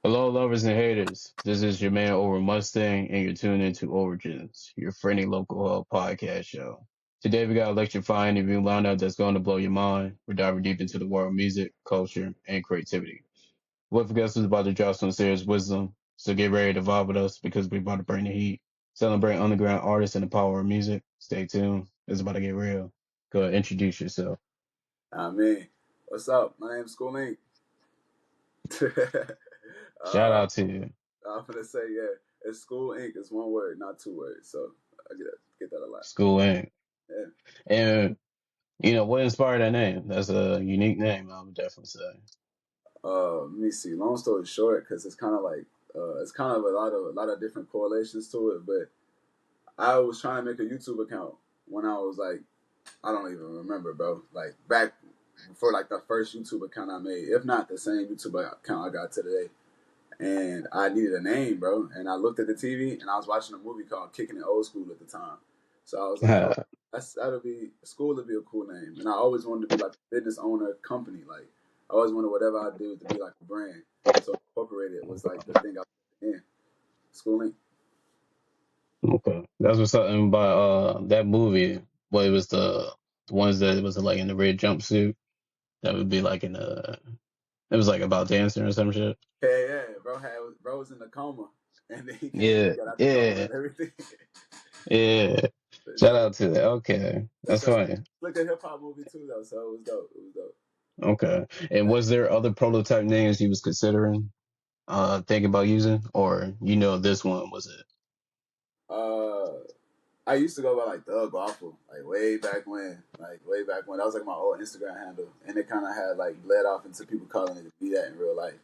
Hello, lovers and haters. This is your man Over Mustang, and you're tuned into Aura-Genz, your friendly local podcast show. Today, we got a electrifying interview lineup that's going to blow your mind. We're diving deep into the world of music, culture, and creativity. What guest is about to drop some serious wisdom, so get ready to vibe with us because we're about to bring the heat. Celebrate underground artists and the power of music. Stay tuned. It's about to get real. Go ahead, introduce yourself. I mean, what's up? My name's Skoolinc. Shout uh, out to you. I'm gonna say, yeah, it's School Inc. It's one word, not two words. So I get that a lot. Skoolinc. Yeah. And what inspired that name? That's a unique name, I would definitely say. Let me see. Long story short, because it's kind of like it's kind of a lot of different correlations to it. But I was trying to make a YouTube account when I was like, I don't even remember, bro. Like back for like the first YouTube account I made, if not the same YouTube account I got today. And I needed a name, bro. And I looked at the TV, and I was watching a movie called Kicking It Old School at the time. So I was like, oh, that'll be school would be a cool name. And I always wanted to be like a business owner company. Like I always wanted whatever I do to be like a brand. So incorporated was like the thing I was in. Schooling. Okay, that's what's something about that movie. Well, it was the ones that was like in the red jumpsuit. That would be like in the. It was like about dancing or some shit. Yeah, yeah. Bro was in a coma, and then he Yeah, got out the coma yeah, and everything. yeah. But Shout nah, out to that. Okay, it's that's a funny. look a hip hop movie too though, so it was dope. It was dope. Okay, and was there other prototype names you was considering, thinking about using, or this one was it? Uh, I used to go by like Thug Waffle, like way back when. That was like my old Instagram handle, and it kind of had like bled off into people calling it to be that in real life.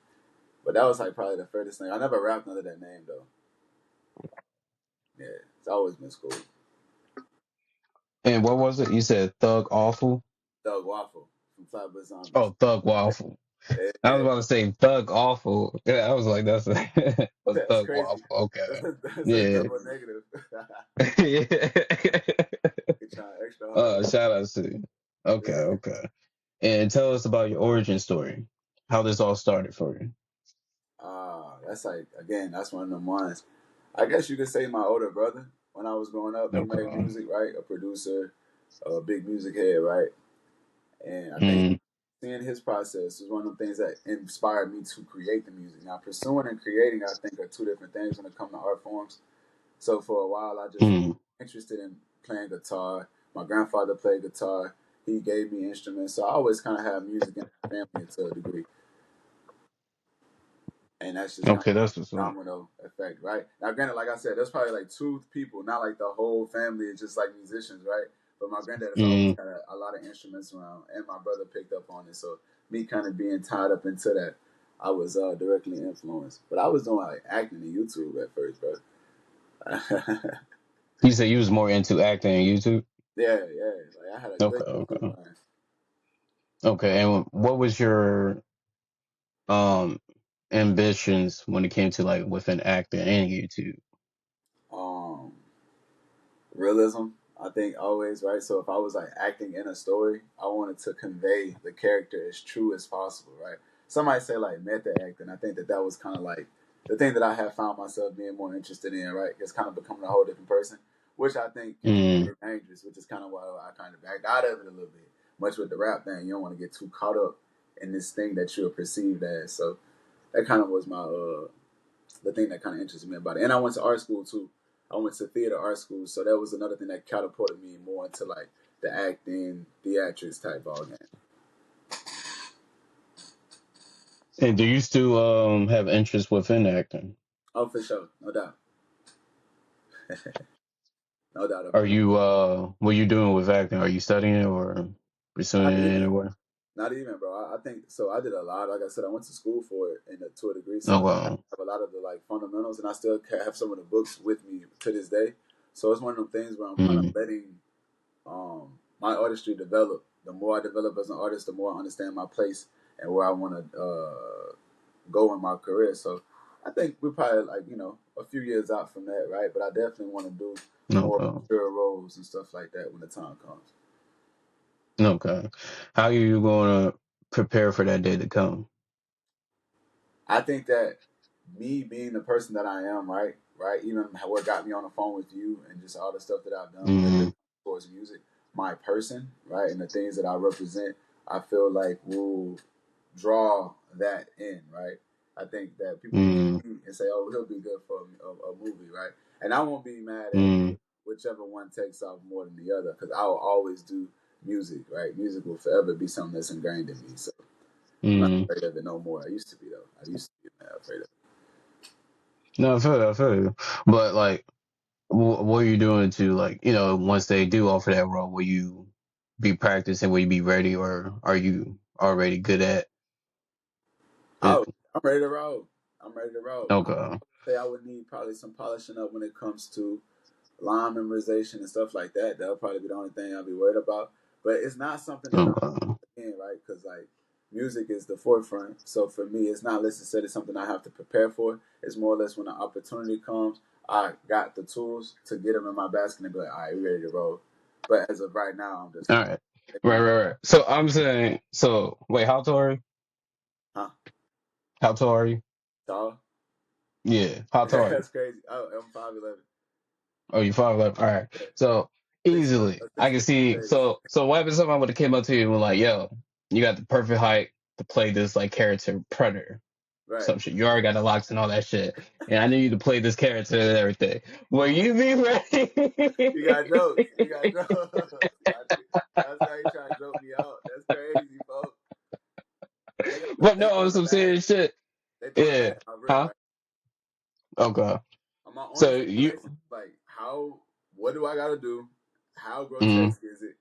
But that was like probably the furthest thing. I never rapped under that name though. Yeah, it's always been school. And what was it? You said Thug Awful. Thug Waffle from Flatbush Zombies. Oh, Thug Waffle. Yeah, I was yeah. about to say Thug Awful. Yeah, I was like, that's was That's Thug crazy. Waffle. Okay. That's a Yeah. double negative. Yeah. You're trying extra hard. Shout out to you. Okay, okay. And tell us about your origin story. How this all started for you. That's like again, that's one of them ones. I guess you could say my older brother. When I was growing up, he made Okay. music, right? A producer, a big music head, right? And I think Mm, seeing his process was one of the things that inspired me to create the music. Now, pursuing and creating, I think, are two different things when it comes to art forms. So for a while, I just mm. interested in playing guitar. My grandfather played guitar. He gave me instruments, so I always kind of have music in my family to a degree, and that's just kind Okay, of that's what's a up. domino effect, right? Now, granted, like I said, there's probably like two people, not like the whole family is just like musicians, right? But my granddad has always Mm. had a lot of instruments around, and my brother picked up on it. So me kind of being tied up into that, I was directly influenced. But I was doing like acting in YouTube at first, bro. You said you was more into acting on YouTube? Yeah, yeah. Like I had a Okay, good YouTube okay. line. Okay, and what was your um ambitions when it came to like within acting and YouTube? Um, Realism, I think always right. So if I was like acting in a story, I wanted to convey the character as true as possible, right? Somebody say like method acting. I think that was kind of like the thing that I have found myself being more interested in, right? It's kind of becoming a whole different person, which I think can be Mm. very dangerous, which is kind of why I kind of backed out of it a little bit. Much with the rap thing, you don't want to get too caught up in this thing that you're perceived as. So that kind of was my the thing that kind of interested me about it. And I went to art school too. I went to theater art school, so that was another thing that catapulted me more into like the acting, theatrics type ball game. And do you still have interest within acting? Oh, for sure, no doubt, no doubt Are about it. you what you doing with acting? Are you studying it or pursuing Not it even, anywhere? not even, bro. I think so. I did a lot. Like I said, I went to school for it to a degree, Oh so I wow. have a lot of the like fundamentals, and I still have some of the books with me to this day. So it's one of them things where I'm kind of Mm. letting my artistry develop. The more I develop as an artist, the more I understand my place and where I want to go in my career. So I think we're probably like a few years out from that, right? But I definitely want to do more Okay. mature roles and stuff like that when the time comes. Okay. How are you gonna prepare for that day to come? I think that. me being the person that I am, right? Even what got me on the phone with you and just all the stuff that I've done when it Mm, towards music, my person, right, and the things that I represent, I feel like will draw that in, right? I think that people will mm, see and say, "Oh, he'll be good for a movie," right? And I won't be mad at mm, whichever one takes off more than the other because I will always do music, right? Music will forever be something that's ingrained in me. So I'm not mm. afraid of it no more. I used to be though. I used to be afraid of it. No, I feel you, I feel you. But like, what are you doing to like, once they do offer that role, will you be practicing? Will you be ready, or are you already good at it? I'm ready to roll. I'm ready to roll. I Okay, say I would need probably some polishing up when it comes to line memorization and stuff like that. That'll probably be the only thing I'll be worried about. But it's not something that I'm okay. in, right? Because like music is the forefront. So for me, it's not necessarily something I have to prepare for. It's more or less when the opportunity comes, I got the tools to get them in my basket and be like, all right, we ready to roll. But as of right now, I'm just All like, right, take right, my, right, right. So I'm saying, so wait, how tall are you? huh? How tall are you? Tall? Yeah, how tall are you? That's crazy. Oh, I'm 5'11". Oh, you 5'11". All right. Yeah. So 6 foot, easily, I 6 can foot see. 3 days. So what if somebody would have came up to you and was like, "Yo, you got the perfect height to play this like character Predator, Right. some shit. You already got the locks and all that shit, and I need you to play this character and everything. Will you be You got ready?" jokes. You got jokes. That's how you trying to joke me out. That's crazy, folks. But They no, I'm throwing a some bag. serious shit. They throwing a Yeah. bag on rip, Huh? right? Okay. My only So you. stipulation is like, what do I gotta do? How Mm, grotesque is it?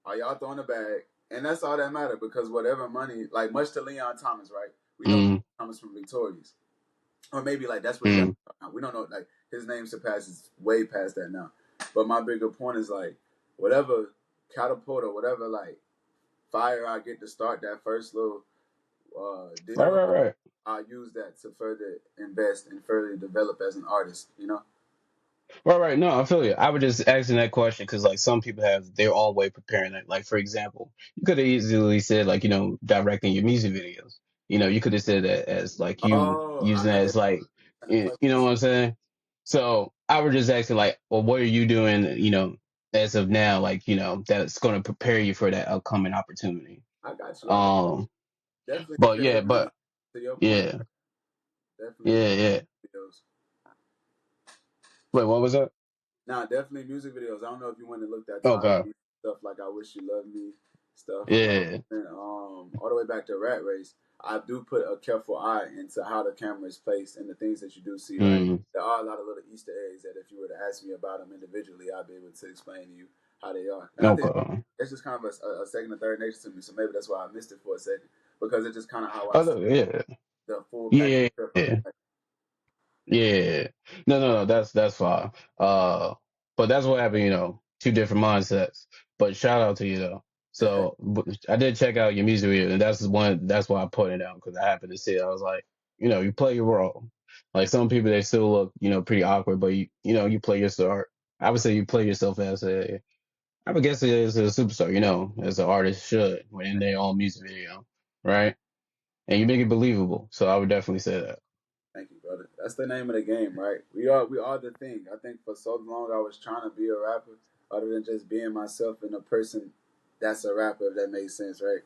Are y'all throwing a bag? And that's all that matter because whatever money, like much to Leon Thomas, right? We know mm, Thomas from Victorious. Or maybe like that's what he got. mm. We don't know. Like his name surpasses way past that now. But my bigger point is like whatever catapult or whatever like fire I get to start that first little Right, deal, right, right. I use that to further invest and further develop as an artist. You know? Right, right. No, I feel you. I was just asking that question because, like, some people have their own way preparing it. Like, for example, you could have easily said, like, directing your music videos. You could have said that as, like, you Oh, using that as, like, you know questions. what I'm saying? So I was just asking, like, well, what are you doing, as of now, like, that's going to prepare you for that upcoming opportunity? I got you. I got Um, definitely but yeah, videos, man. but To your point, yeah, definitely yeah, yeah. videos. Wait, what was that? Nah, definitely music videos. I don't know if you went and looked at Tyler Okay. B stuff like "I Wish You Loved Me" stuff, Yeah. and all the way back to Rat Race. I do put a careful eye into how the camera is placed and the things that you do see. Right, Mm, there are a lot of little Easter eggs that if you were to ask me about them individually, I'd be able to explain to you how they are. And I think okay. it's just kind of a second or third nature to me. So maybe that's why I missed it for a second because it's just kind of how I Oh, see no, yeah. the full package Yeah, trip of it. yeah, yeah. No, no, no. That's fine. But that's what happened. Two different mindsets. But shout out to you though. So I did check out your music video, and that's one. That's why I put it down because I happened to see it. I was like, you play your role. Like some people, they still look, pretty awkward, but you play your star. I would say you play yourself as I would guess it is a superstar. As an artist should when in their own music video, right? And you make it believable. So I would definitely say that. Thank you, brother. That's the name of the game, right? We are the thing. I think for so long I was trying to be a rapper, other than just being myself and a person that's a rapper. If that makes sense, right?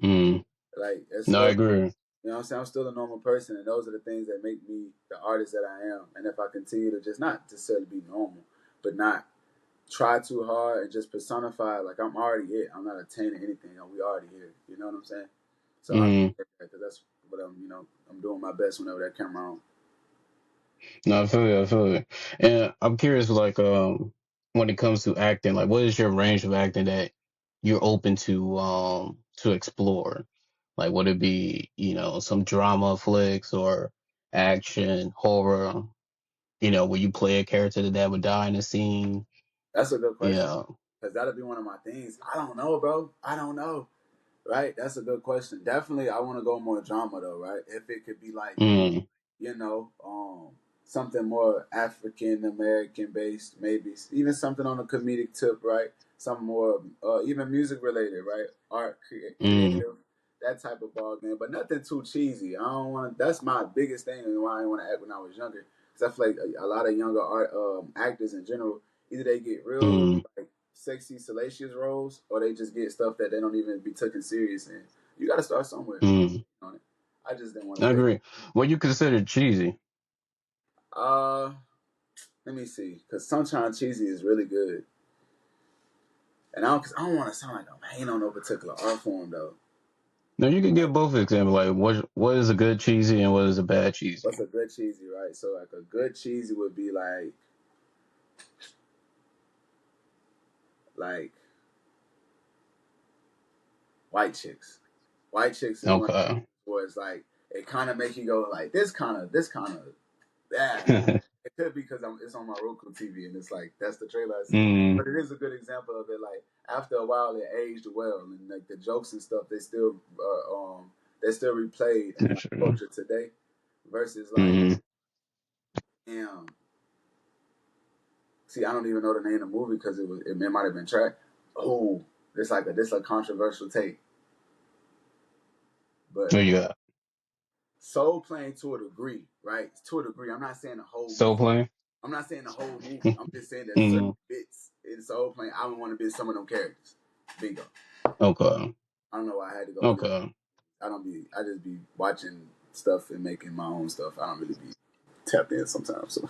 Mm. Like it's No, I still, agree. you know, what I'm saying I'm still a normal person, and those are the things that make me the artist that I am. And if I continue to just not necessarily be normal, but not try too hard and just personify like I'm already it. I'm not attaining anything. We already here. You know what I'm saying? So I Mm. appreciate that because that's what I'm doing my best whenever that camera on. No, I feel you. I feel you. And I'm curious, like, when it comes to acting, like, what is your range of acting that you're open to explore? Like, would it be, some drama flicks or action, horror? Will you play a character that would die in a scene? That's a good question. Yeah. Because that'll be one of my things. I don't know, bro. I don't know. Right? That's a good question. Definitely, I want to go more drama, though, right? If it could be like, Mm. you know, something more African American based, maybe even something on a comedic tip, right? Something more, even music related, right? Mm. Creative. that type of ball game, but nothing too cheesy. I don't want. That's my biggest thing and why I didn't want to act when I was younger. Because I feel like a lot of younger actors in general, either they get real Mm, like sexy, salacious roles, or they just get stuff that they don't even be taken serious. And you got to start somewhere. mm. On it. I just didn't want I to take. agree. What you consider cheesy? Uh, Let me see, because sometimes cheesy is really good, and cause I don't want to sound like I'm hating on no particular art form though. No, you can Like, give both examples. Like what is a good cheesy and what is a bad cheesy? what's a good cheesy, right? So like a good cheesy would be like white chicks. White chicks is one Okay. where it's like it kind of makes you go like this kind of yeah. It could be because it's on my Roku TV and it's like that's the trailer I see. Mm, But it is a good example of it. Like after a while, it aged well, and like the jokes and stuff, they still replayed in like that's true. culture today. Versus like, Mm, damn, see, I don't even know the name of the movie because it might have been tracked. Oh, this a controversial take, but what you got? soul playing to a degree, right? To a degree. I'm not saying the whole Soul movie. Plane? I'm not saying the whole movie. I'm just saying that certain Mm, bits in soul playing. I don't want to be some of them characters. Bingo. okay. I don't know why I had to go. Okay. I don't be. I just be watching stuff and making my own stuff. I don't really be tapped in sometimes. So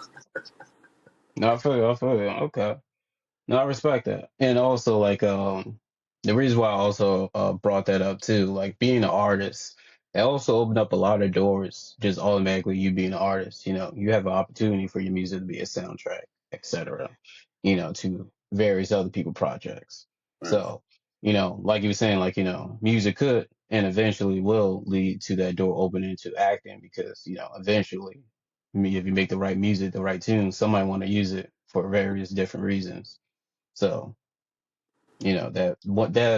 No, I feel you. I feel you. Okay. No, I respect that. And also, like, the reason why I also brought that up too, like being an artist, it also opened up a lot of doors, just automatically you being an artist. You know, you have an opportunity for your music to be a soundtrack, etc., to various other people projects. right. So, like you were saying, like, music could and eventually will lead to that door opening to acting because, eventually, I mean, if you make the right music, the right tune, somebody want to use it for various different reasons. So, that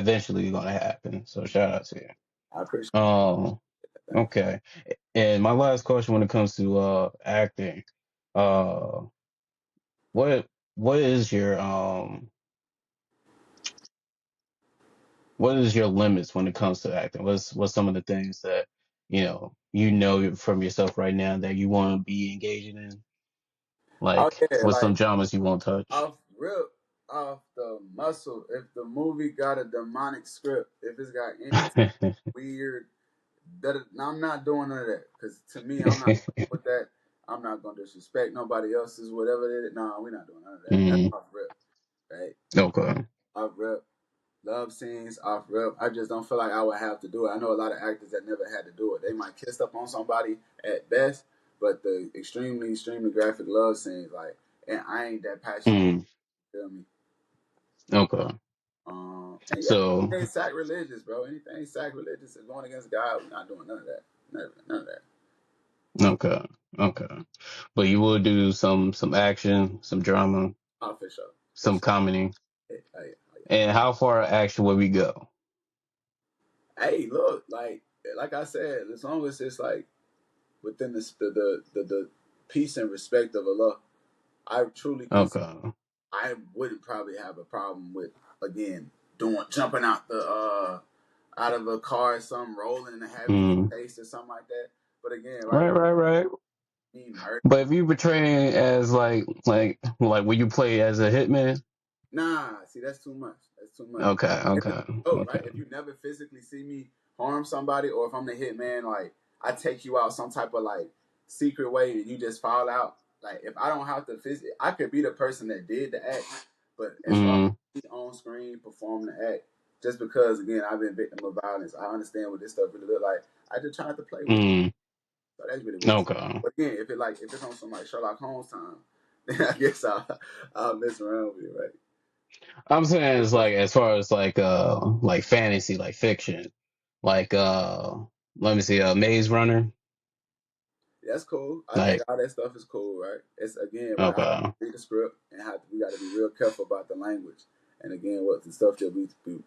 eventually is gonna happen. So shout out to I appreciate you. that. Thank you. Okay. And my last question when it comes to acting, uh what what is your what is your limits when it comes to acting? What's some of the things that, from yourself right now that you want to be engaging in? Oh Like yeah, what's like some genres you won't touch? off rip off the muscle. If the movie got a demonic script, if it's got any weird, I'm not doing none of that. Because to me, I'm not with that. I'm not gonna disrespect nobody else's whatever it is. No, we're not doing none of that. That's Mm, off rip, right? okay. Off rip. Love scenes off rip. I just don't feel like I would have to do it. I know a lot of actors that never had to do it. They might kiss up on somebody at best, but the extremely, extremely graphic love scenes, like, and I ain't that passionate. Mm, Feel me? okay. And yeah, So, anything sacrilegious, bro. Anything sacrilegious is going against God. We're not doing none of that. None of that. okay. Okay. But you will do some action, some drama, Oh, for sure, for some sure. comedy. Hey, hey, And how far action will we go? hey, look, like I said, as long as it's like within the peace and respect of Allah, I truly consider. Okay. I wouldn't probably have a problem with again doing jumping out of a car or something, rolling and having to get Mm. chased or something like that. But again, right Right, now, right, right. me murder. But if you portraying as like will you play as a hitman? Nah, see that's too much. That's too much. Okay, If it's okay, oh, right, okay. if you never physically see me harm somebody, or if I'm the hitman, like I take you out some type of like secret way and you just fall out. Like if I don't have to physically, I could be the person that did the act, but as far Mm, as me on screen performing the act, just because again I've been victim of violence, I understand what this stuff really look like. I just try not to play with it. mm, So that's really what it's. okay. But again, if it's on some like Sherlock Holmes time, then I guess I'll mess around with it, right? I'm saying it's like as far as like fantasy, like fiction. Like let me see, Maze Runner. That's cool. I think Like, all that stuff is cool, right? It's again, right? I okay. read the script and we got to be real careful about the language, and again, what the stuff that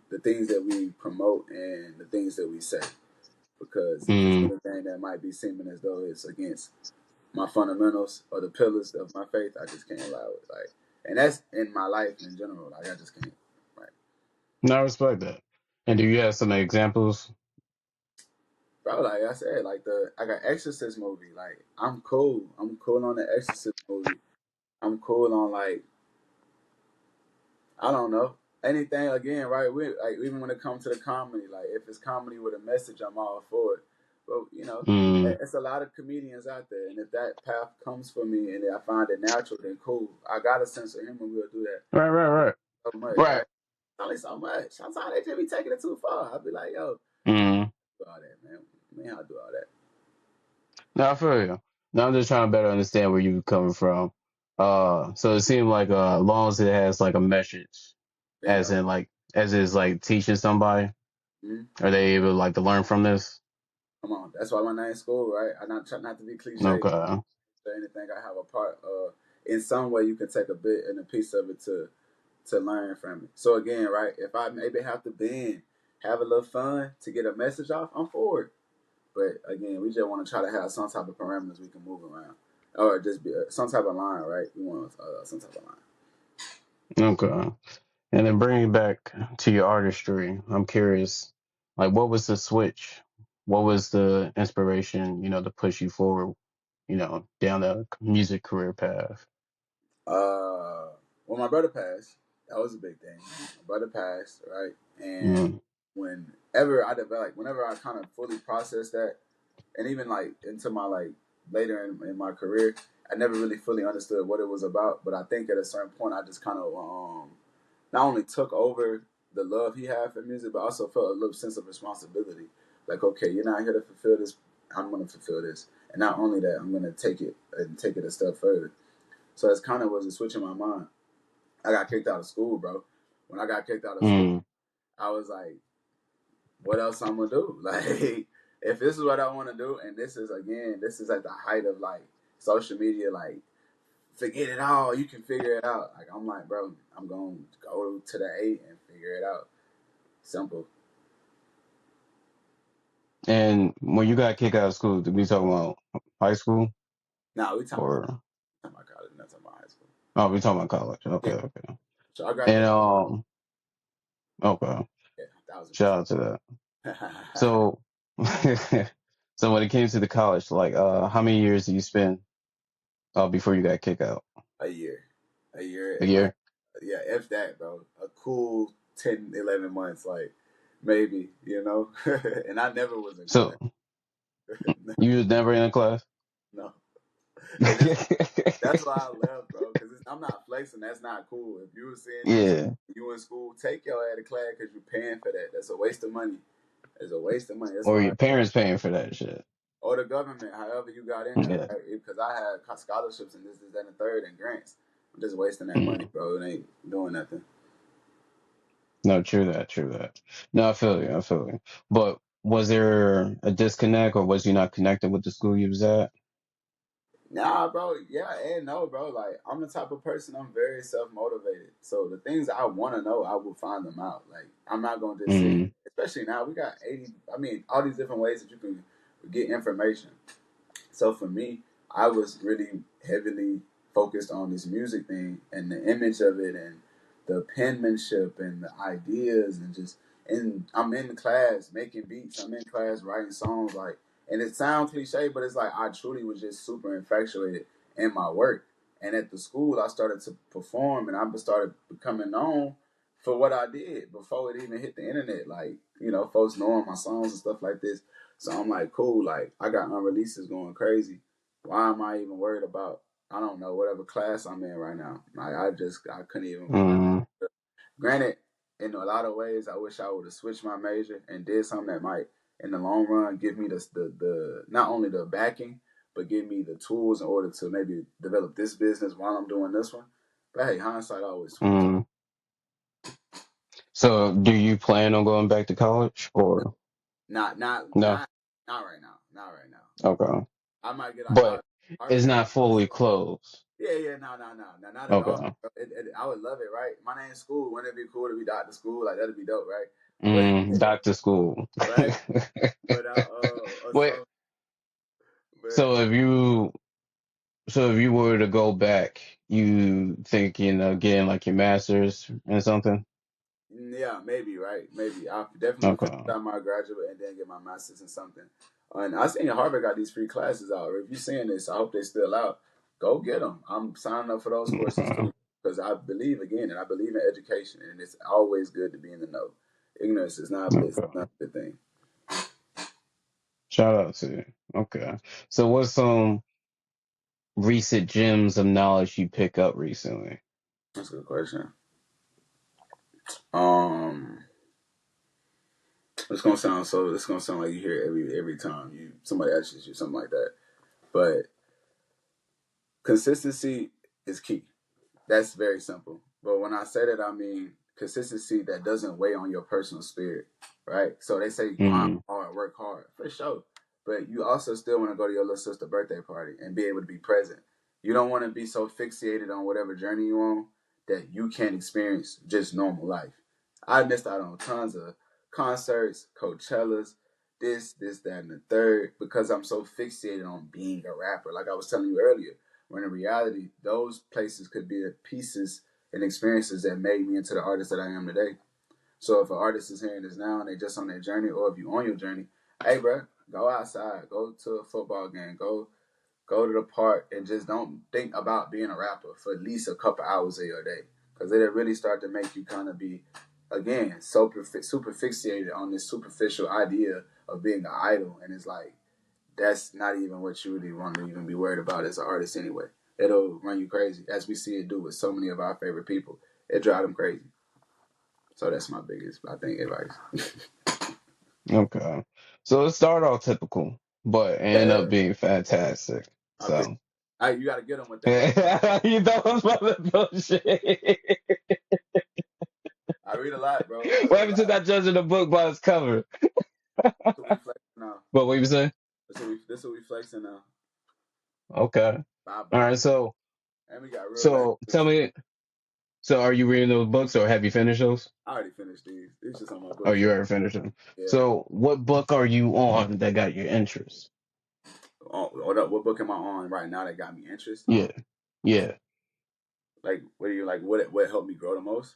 the things that we promote and the things that we say, because if it's Mm. anything that might be seeming as though it's against my fundamentals or the pillars of my faith, I just can't allow it. Like, and that's in my life in general. Like, I just can't. Right. No, I respect that. And do you have some examples? bro, like I said, like I got Exorcist movie. Like I'm cool. I'm cool on the Exorcist movie. I'm cool on like I don't know anything again, right? We like even when it comes to the comedy, like if it's comedy with a message, I'm all for it. But Mm. it's a lot of comedians out there, and if that path comes for me and I find it natural, then cool. I got a sense of humor. We'll do that Right, right, right, so much, right. right? Only so much. Sometimes they just be taking it too far. I'll be like, yo, Mm. do all that, man. Man, I'll do all that. No, I feel you. Now I'm just trying to better understand where you're coming from. So it seemed like as long as it has like a message, as Bingo. in like as is like teaching somebody, Mm-hmm. are they able like to learn from this? Come on, that's why my name's school, right? I'm not trying not to be cliche Okay. or anything. I have a part. In some way, you can take a bit and a piece of it to learn from it. So again, right? If I maybe have to bend, have a little fun to get a message off, I'm for it. But again, we just want to try to have some type of parameters we can move around, or just be some type of line, right? We want some type of line. Okay. And then bringing back to your artistry, I'm curious, like what was the switch? What was the inspiration, to push you forward, down the music career path? Uh, well, my brother passed. That was a big thing. My brother passed, right? And Mm. whenever I kind of fully processed that, and even like into my like later in my career, I never really fully understood what it was about. But I think at a certain point, I just kind of not only took over the love he had for music, but also felt a little sense of responsibility. Like, okay, you're not here to fulfill this. I'm going to fulfill this, and not only that, I'm going to take it a step further. So that's kind of was a switch in my mind. I got kicked out of school, bro. When I got kicked out of school, Mm. I was like, what else I'm gonna do? Like, if this is what I want to do, and this is at the height of like social media, like forget it all, you can figure it out. Like I'm like, bro, I'm gonna go to the 8 and figure it out. Simple. And when you got kicked out of school, did we talk about high school Now we or talking about college, not talking about high school. oh, we talking about college? Okay, Yeah. okay. So I And graduated. okay, Yeah, 1,000%. shout out to that. So, so when it came to the college, like, how many years did you spend before you got kicked out? A year, A and like, year. yeah, if that, bro, a cool 10, 11 months, like maybe, and I never was in class. So you was never in a class? No, and that's why I left, bro. Because I'm not flexing. That's not cool. If you were seeing this, Yeah. you in school, take your ass to class because you're paying for that. That's a waste of money. It's a waste of money. That's Or why, your parents paying for that shit? or the government, however you got in there, Yeah. right? Because I had scholarships and this, that, and the third, and grants. I'm just wasting that money, Mm. bro. It ain't doing nothing. No, true that, true that. No, I feel you, I feel you. But was there a disconnect, or was you not connected with the school you was at? Nah, bro. Yeah, and no, bro. Like, I'm the type of person. I'm very self motivated. So the things I want to know, I will find them out. Like, I'm not gonna just sit. Mm. Especially now, we got 80. I mean, all these different ways that you can get information. So for me, I was really heavily focused on this music thing and the image of it and the penmanship and the ideas and just and I'm in the class making beats. I'm in class writing songs like and it sounds cliche, but it's like I truly was just super infatuated in my work. And at the school, I started to perform and I started becoming known for what I did before it even hit the internet. Like, folks knowing my songs and stuff like this. So I'm like, cool, like I got unreleases going crazy. Why am I even worried about I don't know, whatever class I'm in right now? Like I couldn't even like Mm. granted, in a lot of ways I wish I would have switched my major and did something that might in the long run give me the not only the backing, but give me the tools in order to maybe develop this business while I'm doing this one. But hey, hindsight always 2020. Mm. So do you plan on going back to college or Not not no? not not right now. Not right now. Okay. I might get out. But I it's already got not fully closed. yeah, no, not at all. Okay. I would love it, right? My name's School. Wouldn't it be cool to be Doctor School? Like that'd be dope, right? But Back to school. right, but Wait, so, but so if you were to go back, you think, getting like your master's and something? Yeah, maybe, right? Maybe. I definitely want to finish Okay. out my graduate and then get my master's in something. And I seen Harvard got these free classes out. If you're seeing this, I hope they still out. Go get them. I'm signing up for those courses Okay. too because I believe again, and I believe in education, and it's always good to be in the know. Ignorance is not bliss. It's Okay. not a good thing. Shout out to you. Okay. So what's some recent gems of knowledge you pick up recently? That's a good question. Um, it's gonna sound so. It's gonna sound like you hear it every time you somebody asks you something like that. But consistency is key. That's very simple. But when I say that, I mean consistency that doesn't weigh on your personal spirit, right? So they say grind Mm, hard, work hard, for sure. But you also still want to go to your little sister's birthday party and be able to be present. You don't want to be so fixated on whatever journey you're on that you can't experience just normal life. I missed out on tons of concerts, Coachellas, that, and the third because I'm so fixated on being a rapper. Like I was telling you earlier, when in reality, those places could be the pieces and experiences that made me into the artist that I am today. So if an artist is hearing this now and they just on their journey, or if you on your journey, hey, bro, go outside, go to a football game, go to the park, and just don't think about being a rapper for at least a couple hours of your day, because it'll really start to make you kind of be, again, super fixated on this superficial idea of being an idol, and it's like that's not even what you really want to even be worried about as an artist anyway. It'll run you crazy, as we see it do with so many of our favorite people. It drives them crazy. So that's my biggest, I think, advice. okay. So it started off typical, but ended Yeah, up being fantastic. I appreciate. So You got to get them with that. you thought I was about to bullshit. I read a lot, bro. I What read a happened to lot. not judging the book by its cover? This what we flexing now. But what you saying? This what we flexing now. Okay. Bye All bye. right. So And we got real back so to tell shit. me. So are you reading those books or have you finished those? I already finished these. These just on my Oh, you bookshelf. already finished them. Yeah. So what book are you on that got your interest? What book am I on right now that got me interest? Yeah. Yeah. Like, what do you like? What helped me grow the most?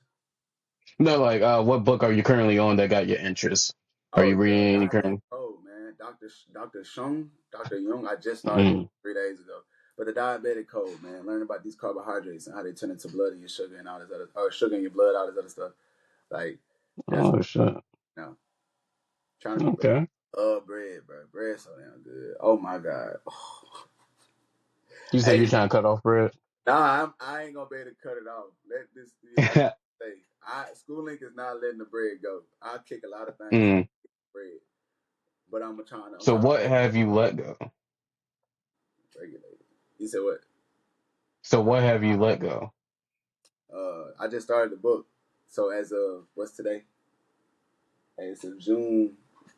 No, like what book are you currently on that got your interest? Are Oh, you reading any Diabetic current? Code, man. Dr. Jung. I just started it Mm. 3 days ago. But the Diabetic Code, man. Learning about these carbohydrates and how they turn into blood in your sugar and all this other, or sugar in your blood, all this other stuff. Like, that's Oh shit. now trying to be better. Okay. Bread, bro. Bread so damn good. Oh my god. You said you're Hey, trying to cut off bread. nah, I ain't gonna be able to cut it off. Let this be like say. Skoolinc is not letting the bread go. I kick a lot of things off Mm. bread, but I'm So trying to what have you let go? regulate it. You said what? So what have you let go? I just started the book. So as of what's today? Hey, it's in June,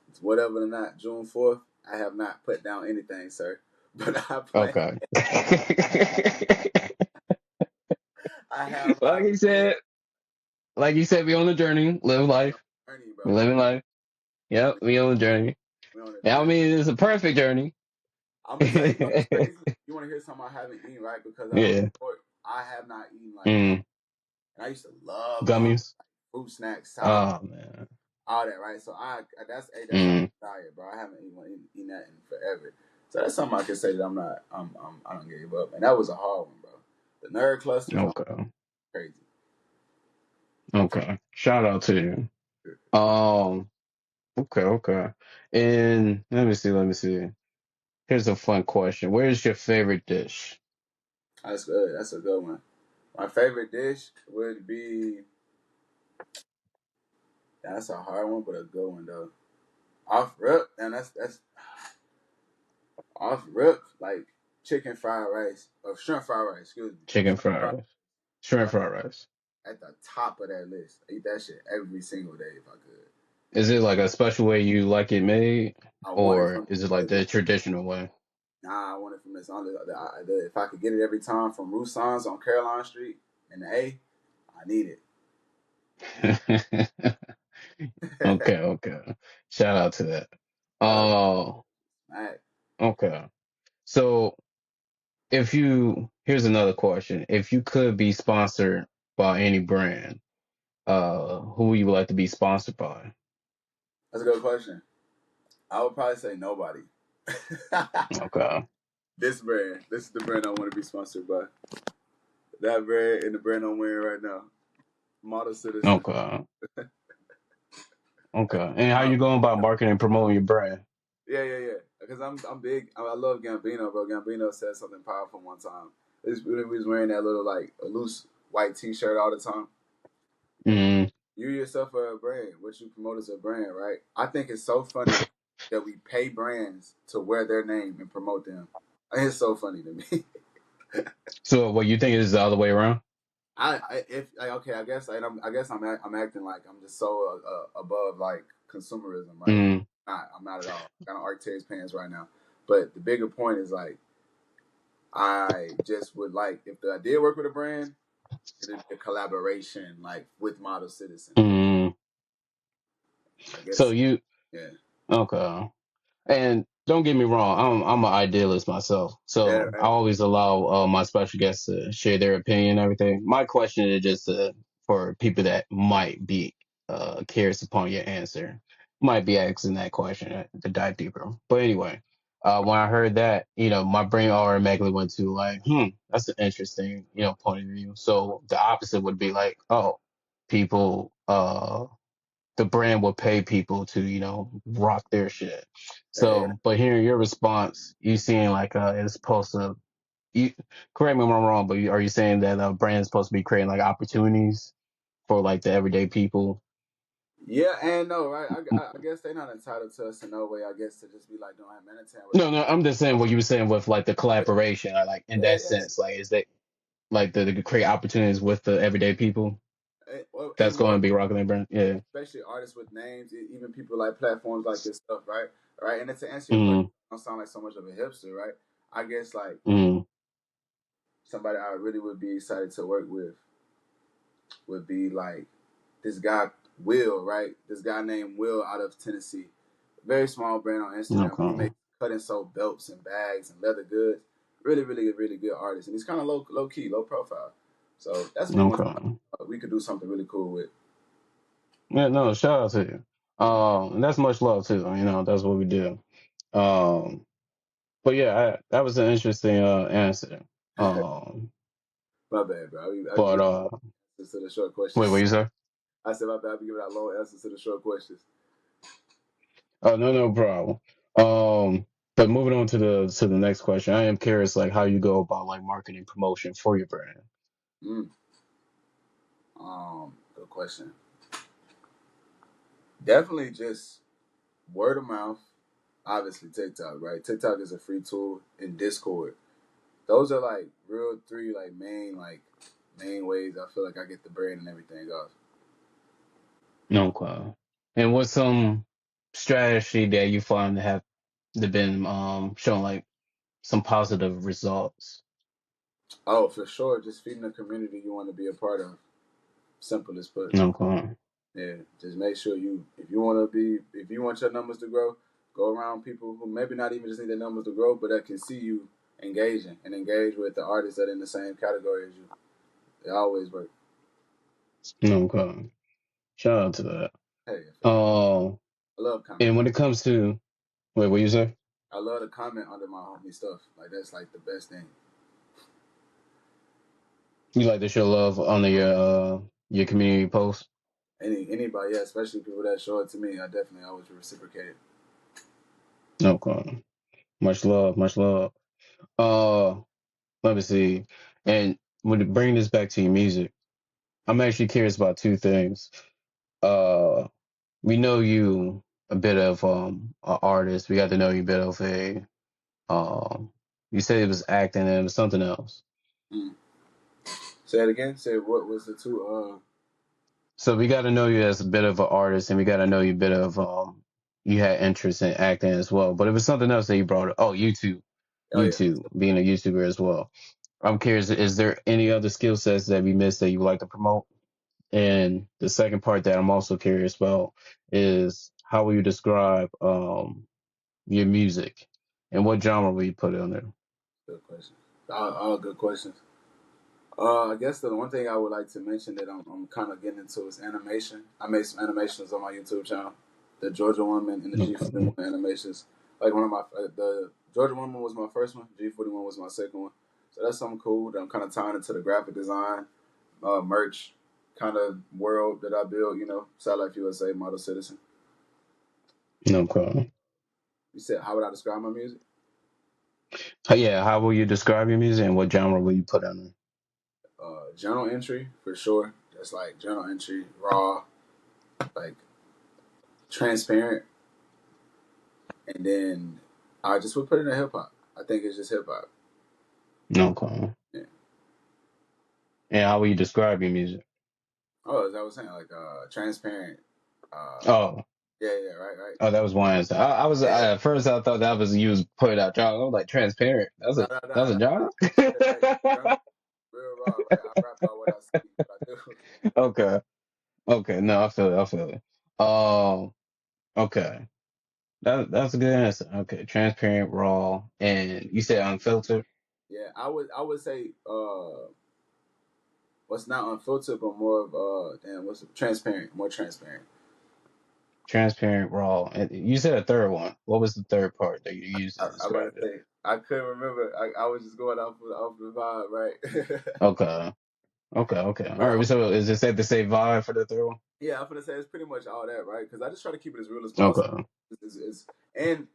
it's whatever or not, June 4th. I have not put down anything, sir. But I plan. Okay. I have like my you plan. said, like you said, we on the journey, live We on life, a journey, we bro. We living on life. Yep, we on the journey. we on a I journey. mean, it's a perfect journey. I'm gonna tell you, what's crazy. You want to hear something I haven't eaten, right? Because I was Yeah. short. I have not eaten like gum. Mm. And I used to love gum, Gummies. like fruit snacks, sour, Oh man. all that, right? So that's on Mm. my diet, bro. I haven't eaten that in forever. So that's something I can say that I'm not. I don't give up, and that was a hard one, bro. The nerd clusters, I'm Okay. crazy. Okay. Shout out to you. Um. Okay. Okay. And let me see. Let me see. Here's a fun question. Where's your favorite dish? That's good. That's a good one. My favorite dish would be. That's a hard one, but a good one though. Off rip, and that's off rip, like chicken fried rice or shrimp fried rice. Excuse me, Chicken shrimp fried fried rice. Shrimp right fried rice. at the top of that list. I eat that shit every single day if I could. Is it like a special way you like it made, I want it or from is it like the traditional way? nah. I want it from this. If I could get it every time from Roussan's on Caroline Street in the A, I need it. Okay. Okay. Shout out to that. Shout out, Oh. Mac. Okay. So here's another question. If you could be sponsored by any brand, who you would like to be sponsored by? That's a good question. I would probably say nobody. Okay. This brand. This is the brand I want to be sponsored by. That brand and the brand I'm wearing right now. Model Citizen. Okay. Okay. And how Uh, you going about marketing and promoting your brand? yeah. Because I'm big. I love Gambino, bro. Gambino said something powerful one time. We was wearing that little like a loose white T-shirt all the time. Mm, You yourself are a brand. What you promote is a brand, right? I think it's so funny that we pay brands to wear their name and promote them. It's so funny to me. so what you think is the other way around? Okay, I guess I'm acting like I'm just so above like consumerism, right? Mm, I'm not at all. Kind of Arcteryx pants right now. But the bigger point is like I just would like if I did work with a brand, it'd be a collaboration like with Model Citizen. mm. I So guess you yeah. okay? And don't get me wrong, I'm an idealist myself, Yeah, so I right. always allow my special guests to share their opinion and everything. My question is just for people that might be curious upon your answer, might be asking that question to dive deeper. But anyway, when I heard that, my brain automatically went to like, that's an interesting, point of view. So the opposite would be like, oh, people the brand will pay people to, rock their shit. Yeah. So, but hearing your response, you seem like it's supposed to. You correct me if I'm wrong, but are you saying that a brand is supposed to be creating like opportunities for like the everyday people? Yeah, and no, right? I guess they're not entitled to us in no way. I guess to just be like doing humanitarian work. No, I'm just saying what you were saying with like the collaboration, like in Yeah, that sense, like is that like the create opportunities with the everyday people that's and going more, to be rocking their brand? Yeah. especially artists with names, even people like platforms like this stuff, right? Right. And to answer your question, Mm, I don't sound like so much of a hipster, right? I guess like mm, somebody I really would be excited to work with would be like this guy Will, right? This guy named Will out of Tennessee. Very small brand on Instagram. He okay. makes cut and sew belts and bags and leather goods. Really good artist, and he's kind of low key, low profile. So that's me one Okay. we could do something really cool with. Yeah, no, shout out to you. And that's much love too. That's what we do. Um, but yeah, that was an interesting answer. Um, My bad, bro. I be but giving answers to the short wait, what questions. you say? I said my bad. I be giving out long answers to the short questions. Oh, no, no problem. Um, but moving on to the next question, I am curious, like how you go about like marketing promotion for your brand. Mm. Good question. Definitely just word of mouth. Obviously TikTok, right? TikTok is a free tool in Discord. Those are like real three like main ways I feel like I get the brand and everything else. Okay. And what's some strategy that you find to have been showing like some positive results? Oh, for sure, just feeding the community you want to be a part of. Simple as put. Okay. Yeah, just make sure if you want your numbers to grow, go around people who maybe not even just need their numbers to grow, but that can see you engaging and engage with the artists that are in the same category as you. They always work. Okay. Shout out to Hey, I that. feel you. I love And commenting. when it comes to wait, what you say? I love to comment under my homie stuff. Like that's like the best thing. You like to show love on your community posts? Anybody, yeah, especially people that show it to me, I definitely always reciprocate it. Okay. Much love, much love. Uh, Let me see. And when to bring this back to your music, I'm actually curious about two things. Uh, we know you a bit of an artist. We got to know you a bit of a um. You said it was acting and it was something else. Mm. Say it again. Say what was the two? So we got to know you as a bit of an artist, and we got to know you a bit of you had interest in acting as well. But it was something else that you brought up. Oh, YouTube, Oh yeah. being a YouTuber as well. I'm curious, is there any other skill sets that we missed that you would like to promote? And the second part that I'm also curious about is how will you describe your music and what genre will you put it under? Good question. All good questions. I guess the one thing I would like to mention that I'm kind of getting into is animation. I made some animations on my YouTube channel. The Georgia Woman and the Okay. G41 animations. Like one of my the Georgia Woman was my first one. G41 was my second one. So that's something cool that I'm kind of tying into the graphic design, merch kind of world that I build. Side Life USA, Model Citizen. Okay. You said, how would I describe my music? Yeah, how will you describe your music and what genre will you put in it? Journal entry for sure. That's like journal entry, raw, like transparent, and then I just would put it in hip hop. I think it's just hip hop. Okay. Yeah. And how will you describe your music? Oh, as I was saying, like transparent. Oh, Yeah, yeah, right, right. oh, that was one answer. At first I thought that was you was putting out genre. I was like transparent. No, no, no, That's a no. genre. Like journal, real raw, right? I rap about what I see, what I do. Okay. Okay. No, I feel it. I feel it. Okay. That's a good answer. Okay. Transparent, raw, and you said unfiltered. Yeah, I would say what's not unfiltered, but more of damn, what's transparent, more transparent. Transparent, raw. And you said a third one. What was the third part that you used to I would describe it? say I couldn't remember. I was just going off the vibe, right? Okay. Okay. Okay. All But right. So is it safe to say vibe for the third one? yeah, I'm gonna say it's pretty much all that, right? Because I just try to keep it as real as possible. Okay. And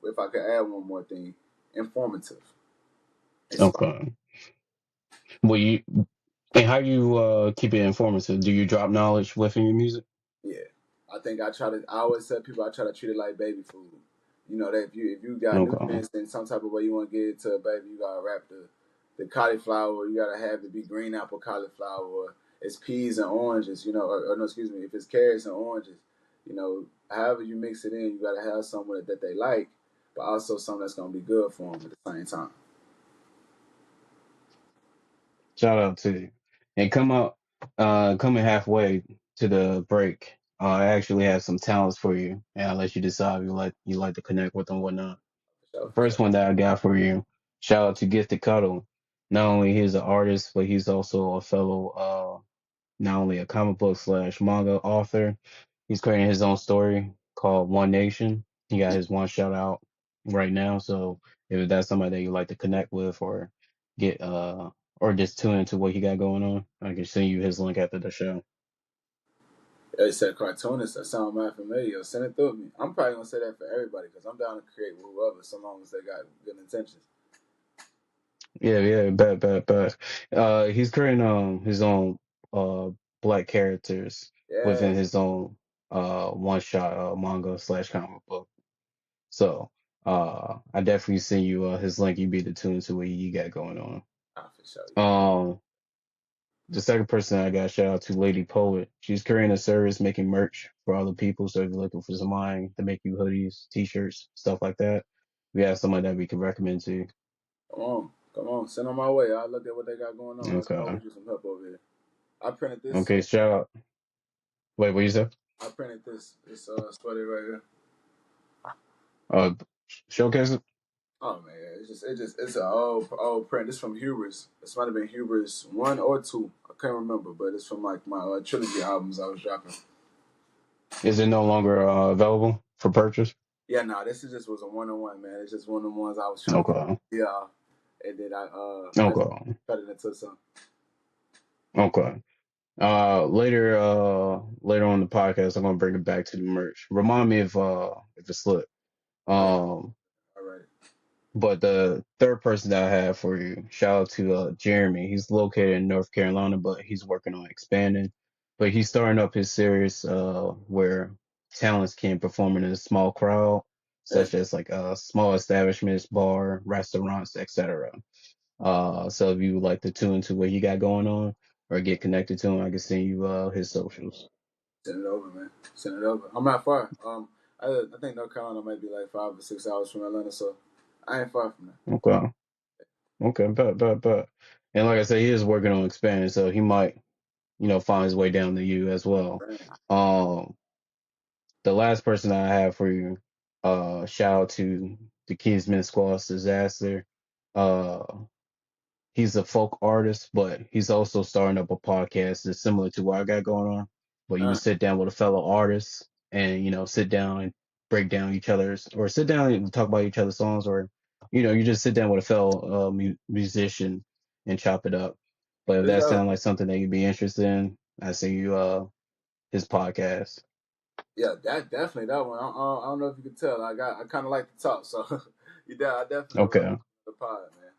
if I could add one more thing, informative, inspired. Okay. Well, and how you keep it informative? Do you drop knowledge within your music? Yeah, I think I try to. I always tell people I try to treat it like baby food. That if you got Okay. nutrients in some type of way you want to get it to a baby, you gotta wrap the cauliflower. You gotta have it be green apple cauliflower, or it's peas and oranges. Or no, excuse me, if it's carrots and oranges. However you mix it in, you gotta have something that they like, but also something that's gonna be good for them at the same time. Shout out to you. And coming halfway to the break. I actually have some talents for you, and I'll let you decide if you like to connect with them or whatnot. For sure, The for first sure. one that I got for you, shout out to Gifted Cuddle. Not only he's an artist, but he's also a fellow, not only a comic book slash manga author. He's creating his own story called One Nation. He got his one shout out right now. So if that's somebody that you like to connect with or get or just tune into what he got going on, I can send you his link after the show. They said cartoonist. That sound mad familiar. Send it through me. I'm probably gonna say that for everybody because I'm down to create with whoever, so long as they got good intentions. Yeah, yeah, bet. He's creating his own uh black characters within Yes, his own one shot manga slash comic book. So I definitely send you his link. You be the tune to what he got going on. for sure. Yeah. Um, the second person I got shout out to Lady Poet. She's creating a service making merch for other people. So if you're looking for somebody to make you hoodies, t-shirts, stuff like that, we have someone that we can recommend to you. Come on, send them my way. I'll look at what they got going on. I can Okay. always use some help over here. I printed this. Okay, shout out. Wait, what you said? I printed this sweater right here. Uh, showcase it. Oh man, it's an old print. This from Hubris. This might have been Hubris 1 or 2. I can't remember, but it's from like my trilogy albums I was dropping. Is it no longer available for purchase? Yeah, no, this is just was a 1-on-1, man. It's just one of the ones I was trying to get. Okay. Yeah, and then I just Okay. cut it into some. Okay. Later on in the podcast, I'm gonna bring it back to the merch. Remind me if it slipped. Oh yeah, Um, all right. but the third person that I have for you, shout out to Jeremy. He's located in North Carolina, but he's working on expanding. But he's starting up his series where talents can perform in a small crowd, Yeah, such as like small establishments, bar, restaurants, etc. So if you would like to tune into what he got going on or get connected to him, I can send you his socials. send it over, man. Send it over. I'm not far. I think North Carolina might be like 5 or 6 hours from Atlanta, so I ain't far from there. Okay. Okay, but. And like I said, he is working on expanding, so he might, find his way down to you as well. Man. Um, the last person I have for you, shout out to the Kingsman Squad's disaster. Uh, he's a folk artist, but he's also starting up a podcast that's similar to what I got going on. But you would Uh, sit down with a fellow artist and sit down and break down each other's, or sit down and talk about each other's songs, or you just sit down with a fellow musician and chop it up. But if is that that sounds like something that you'd be interested in, I see you his podcast. yeah, that definitely that one. I don't know if you can tell. I kind of like to talk, so I definitely would love Okay. the pod, man.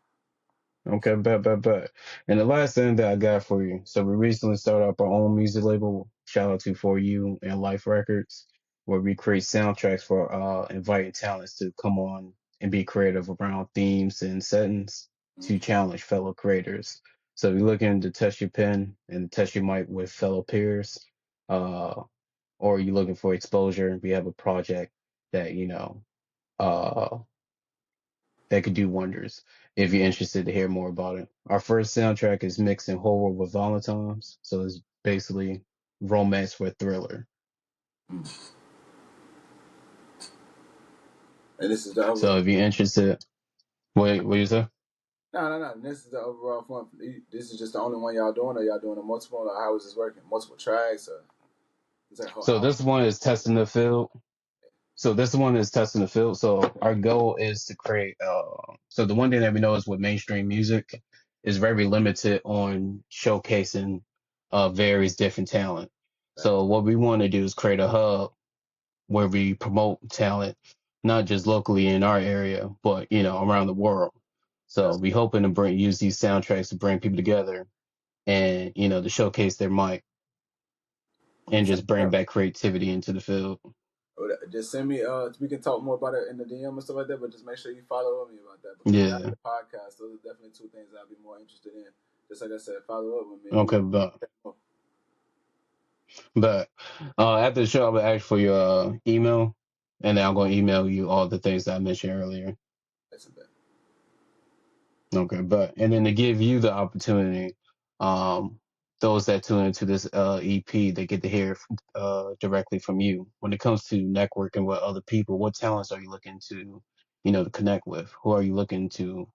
Okay, bet. And the last thing that I got for you. So we recently started up our own music label. Shout out to For You and Life Records, where we create soundtracks for inviting talents to come on and be creative around themes and settings to Mm. challenge fellow creators. So if you're looking to test your pen and test your mic with fellow peers, uh, or you're looking for exposure, we have a project that uh that could do wonders if you're interested to hear more about it. Our first soundtrack is mixing horror with Valentine's, so it's basically romance with thriller. Mm. And this is the So overall. if you're interested, what you say? No. This is the overall fun. This is just the only one y'all doing, or y'all doing a multiple? Or how is this working? Multiple tracks, or it's like So how? this one is testing the field. So our goal is to create. So the one thing that we know is with mainstream music is very limited on showcasing various different talent. Right. So what we want to do is create a hub where we promote talent, not just locally in our area, but around the world. So That's we hoping to use these soundtracks to bring people together and to showcase their might and just bring back creativity into the field. just send me. We can talk more about it in the DM and stuff like that. But just make sure you follow me about that because that Yeah. the podcast. Those are definitely two things I'd be more interested in. Just like I said, follow up with me. And we Okay, but after the show, I'm gonna ask for your email, and then I'm gonna email you all the things that I mentioned earlier. that's a bit. Okay, and then to give you the opportunity, um, those that tune into this EP, they get to hear directly from you. When it comes to networking with other people, what talents are you looking to connect with? Who are you looking to,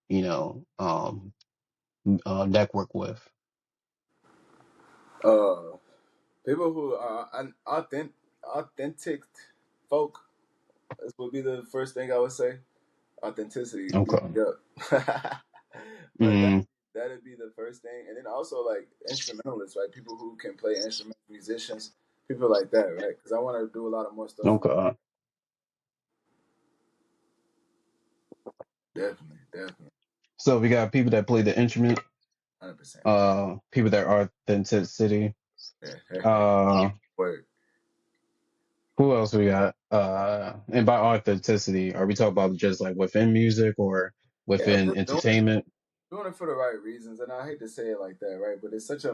you know, um, network with? Uh, People who are authentic folk. This would be the first thing I would say. Authenticity leads Okay. me up. But Mm, that'd be the first thing, and then also like instrumentalists, right? People who can play instruments, musicians, people like that, right? Because I want to do a lot of more stuff. okay. Definitely, So we got people that play the instrument, 100%. people that are authenticity. Yeah, Uh, word. Who else we got? And by authenticity, are we talking about just like within music or Yeah, within just entertainment? doing it for the right reasons, and I hate to say it like that, right? But it's such a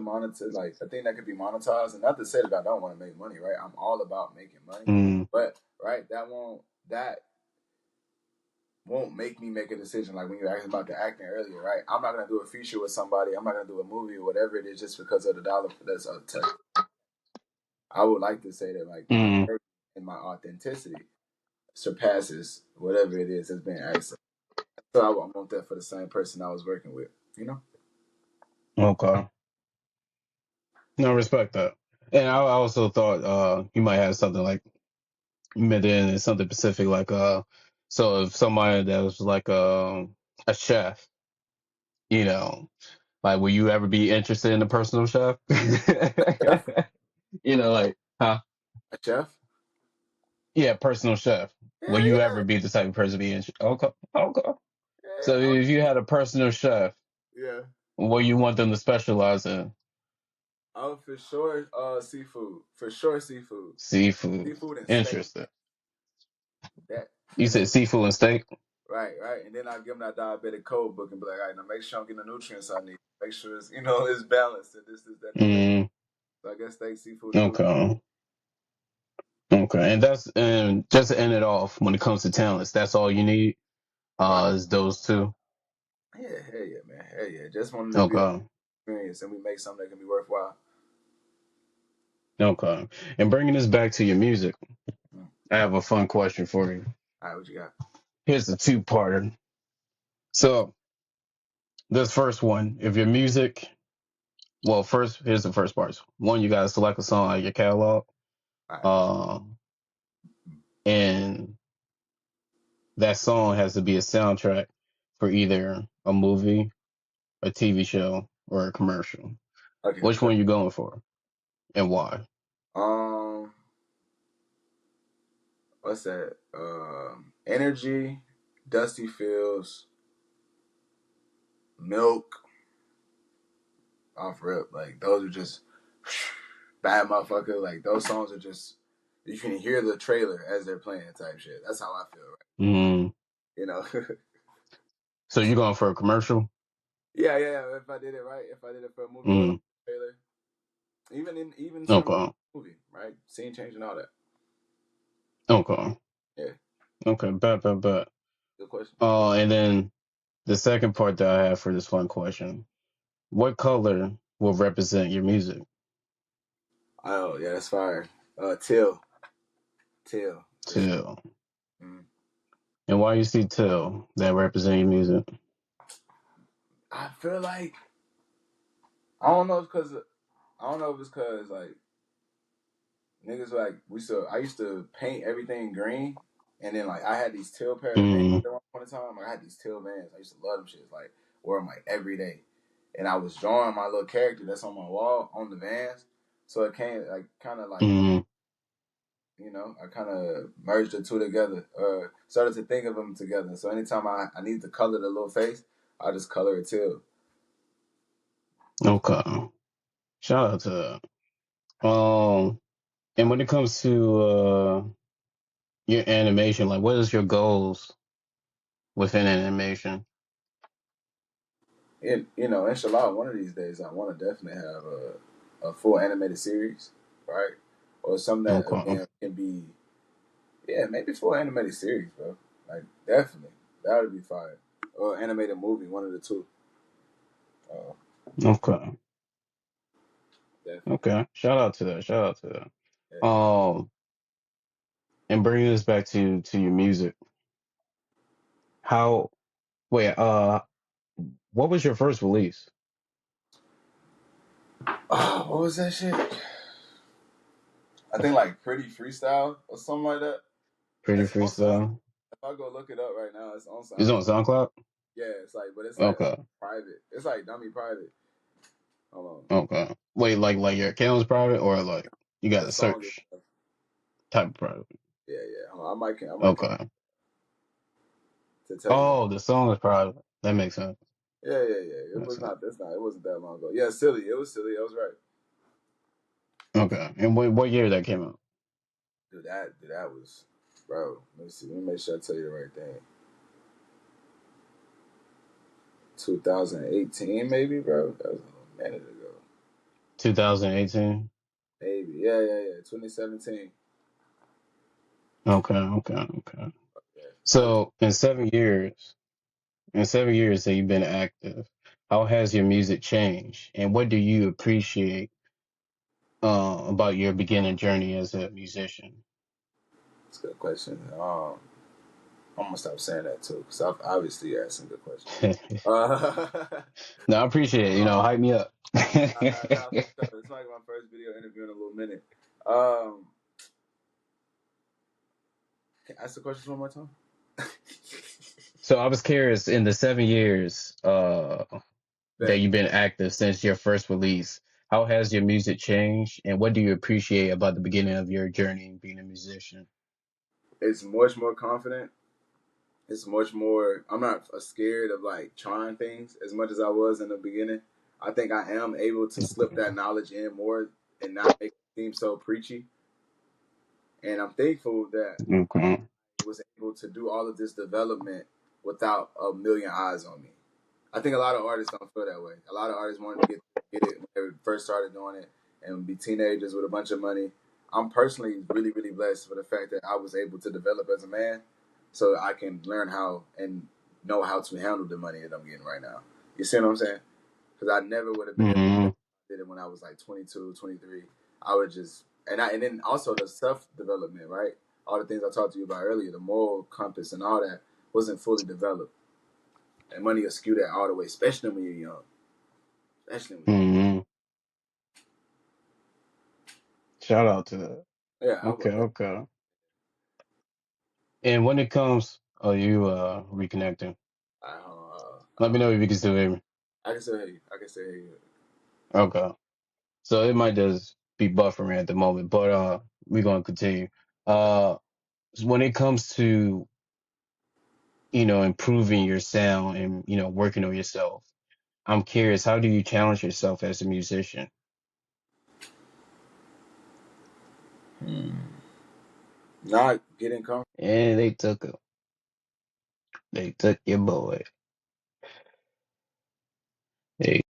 like a thing that could be monetized, and not to say that I don't want to make money, right? I'm all about making money, Mm, but right, that won't make me make a decision. Like when you were asking about the acting earlier, right? I'm not gonna do a feature with somebody. I'm not gonna do a movie or whatever it is just because of the dollar. That's a touch. I would like to say that like my mm, work and my authenticity surpasses whatever it is that's being asked. So I want that for the same person I was working with. You know? okay. No, respect that. And I also thought you might have something like meant in something specific like so if somebody that was like a chef, you know, like will you ever be interested in a personal chef? Chef, Like, huh? a chef. Yeah, personal chef. Will Yeah, you yeah, ever be the type of person to be interested? Okay, okay. So yeah, if you had a personal chef, yeah. what you want them to specialize in? Oh, for sure, seafood. For sure, seafood. Seafood. Seafood and steak. Interesting. That You and said seafood and steak? right. And then I give them that diabetic code book and be like, all right, now make sure I'm getting the nutrients I need. Make sure it's it's balanced and this, that, and the third. Mm, So I guess steak, seafood, and nutrients. okay. Okay. And just to end it off, when it comes to talents, that's all you need. Right. Is those two. Yeah, hell yeah, man. Hell yeah. Just wanting to be an Okay. experience and we make something that can be worthwhile. Okay. And bringing this back to your music, Mm. I have a fun question for you. All right, what you got? Here's the two-parter. So this first one, if your music, well, first, here's the first parts. One, you gotta select a song out of your catalog, All right, for sure. um, and that song has to be a soundtrack for either a movie, a TV show, or a commercial. Okay, Which cut. one you going for, and why? Um, what's that? Energy, Dusty Fields, Milk, off rip. Like those are just bad motherfucker. Like those songs are just you can hear the trailer as they're playing type shit. That's how I feel, right? Mm. You know. So you going for a commercial? Yeah. If I did it right, if I did it for a movie or like Mm. a trailer, even certain Okay. movie, right? Scene change and all that. Okay. Yeah, Okay. Bet. good question. And then the second part that I have for this one question: what color will represent your music? Oh yeah, that's fire. Teal for sure. Teal. Mm. And why you see teal that represent your music? I feel like I don't know if because I don't know if it's because like niggas like I used to paint everything green, and then like I had these teal pair of Vans Mm. at one point in time. Like, I had these teal Vans. I used to love them shits. Like wear them like every day, and I was drawing my little character that's on my wall on the Vans. So it came like kind of like Mm. I kind of merged the two together, or started to think of them together. So anytime I need to color the little face, I just color it teal. Okay. Shout out to that. And when it comes to your animation, like what is your goals within animation? And inshallah, one of these days I want to definitely have a full animated series, right? Or something that Okay. again can be, yeah, maybe full animated series, bro. Like definitely, that would be fire. Or animated movie, one of the two. Uh, Okay. Definitely. Okay. Shout out to that. Shout out to that. Yeah. And bringing us back to your music. How wait, what was your first release? Oh, what was that shit? I think like Pretty Freestyle or something like that. Pretty It's on Sound. freestyle. If I go look it up right now, it's on Is it on SoundCloud. SoundCloud? Yeah, it's like, but it's like Okay. private. It's like dummy private. Hold on. Okay. Wait, like your account's private or like you got The a song is, search type of private? yeah. Hold on. I might Okay. to tell you the. Oh, the song is private. That makes sense. Yeah. It Makes was sense. not. That's not. It wasn't that long ago. Yeah, silly. It was silly. I was right. Okay. And what year that came out? That was, bro. Let me see. Let me make sure I tell you the right thing. 2018, maybe, bro. That was a minute ago. 2018. Maybe. Yeah. 2017. Okay. Yeah. So in 7 years that you've been active, how has your music changed, and what do you appreciate about your beginning journey as a musician? That's a good question. I'm gonna stop saying that too, because obviously you're asking good questions. Uh, No, I appreciate it. Hype me up. nah, for sure. It's like my first video interview in a little minute. Um, can I ask the questions one more time? So I was curious, in the 7 years that Bet. you've been active since your first release, how has your music changed, and what do you appreciate about the beginning of your journey in being a musician? It's much more confident. It's much more. I'm not scared of like trying things as much as I was in the beginning. I think I am able to slip that knowledge in more and not make it seem so preachy. And I'm thankful that Okay. I was able to do all of this development without a million eyes on me. I think a lot of artists don't feel that way. A lot of artists wanted to get it when they first started doing it and be teenagers with a bunch of money. I'm personally really blessed for the fact that I was able to develop as a man, so I can learn how and know how to handle the money that I'm getting right now. You see what I'm saying? Because I never would have been able to Hmm. do it when I was like 22, 23. I would just and then also the self development, right? All the things I talked to you about earlier, the moral compass and all that wasn't fully developed. and money will skew that all the way, especially when you're young. Especially when you're young. Mm-hmm. Shout out to that. Yeah, Okay, okay. And when it comes, oh, you reconnecting? Let me know if you can still hear me. I can still hear you. I can still hear you. Okay. So it might just be buffering at the moment, but we're gonna continue. Uh, when it comes to improving your sound and working on yourself, I'm curious, how do you challenge yourself as a musician? Not getting comfortable. And they took your boy. They